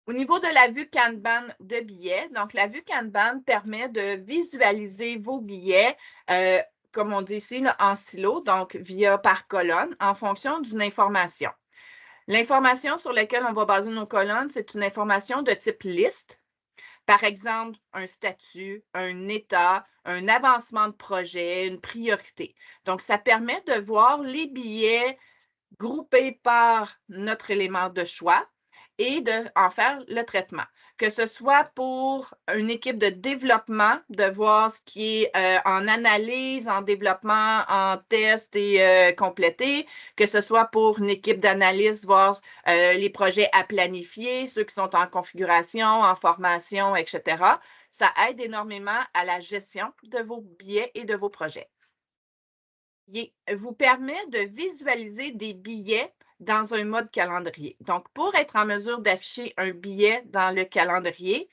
Au niveau de la vue Kanban de billets, donc la vue Kanban permet de visualiser vos billets, comme on dit ici, là, en silo, donc par colonne, en fonction d'une information. L'information sur laquelle on va baser nos colonnes, c'est une information de type liste. Par exemple, un statut, un état, un avancement de projet, une priorité. Donc, ça permet de voir les billets groupés par notre élément de choix et d'en faire le traitement. Que ce soit pour une équipe de développement, de voir ce qui est en analyse, en développement, en test et complété, que ce soit pour une équipe d'analyse, voir les projets à planifier, ceux qui sont en configuration, en formation, etc. Ça aide énormément à la gestion de vos billets et de vos projets. Il vous permet de visualiser des billets dans un mode calendrier. Donc, pour être en mesure d'afficher un billet dans le calendrier,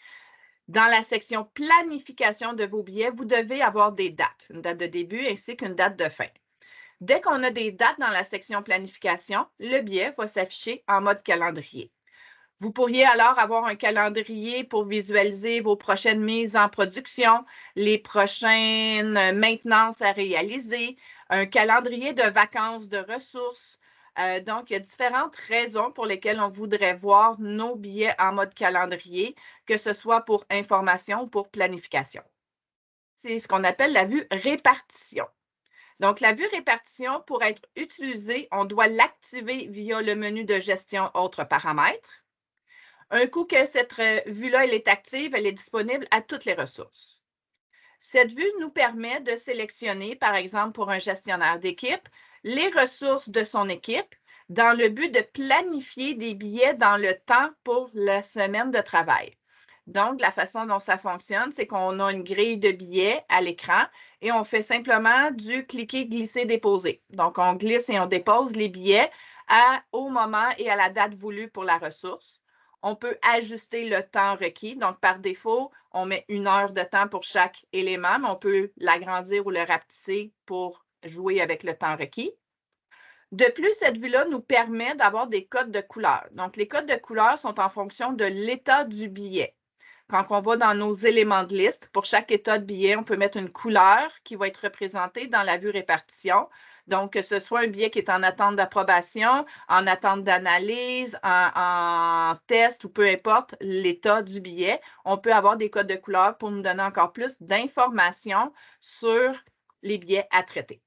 dans la section planification de vos billets, vous devez avoir des dates, une date de début ainsi qu'une date de fin. Dès qu'on a des dates dans la section planification, le billet va s'afficher en mode calendrier. Vous pourriez alors avoir un calendrier pour visualiser vos prochaines mises en production, les prochaines maintenances à réaliser, un calendrier de vacances de ressources. Donc, il y a différentes raisons pour lesquelles on voudrait voir nos billets en mode calendrier, que ce soit pour information ou pour planification. C'est ce qu'on appelle la vue répartition. Donc, la vue répartition, pour être utilisée, on doit l'activer via le menu de gestion autres paramètres. Un coup que cette vue-là elle est active, elle est disponible à toutes les ressources. Cette vue nous permet de sélectionner, par exemple, pour un gestionnaire d'équipe, les ressources de son équipe dans le but de planifier des billets dans le temps pour la semaine de travail. Donc, la façon dont ça fonctionne, c'est qu'on a une grille de billets à l'écran et on fait simplement du cliquer, glisser, déposer. Donc, on glisse et on dépose les billets au moment et à la date voulue pour la ressource. On peut ajuster le temps requis. Donc, par défaut, on met 1 heure de temps pour chaque élément, mais on peut l'agrandir ou le rapetisser pour jouer avec le temps requis. De plus, cette vue-là nous permet d'avoir des codes de couleurs. Donc, les codes de couleurs sont en fonction de l'état du billet. Quand on va dans nos éléments de liste, pour chaque état de billet, on peut mettre une couleur qui va être représentée dans la vue répartition. Donc, que ce soit un billet qui est en attente d'approbation, en attente d'analyse, en test ou peu importe l'état du billet, on peut avoir des codes de couleurs pour nous donner encore plus d'informations sur les billets à traiter.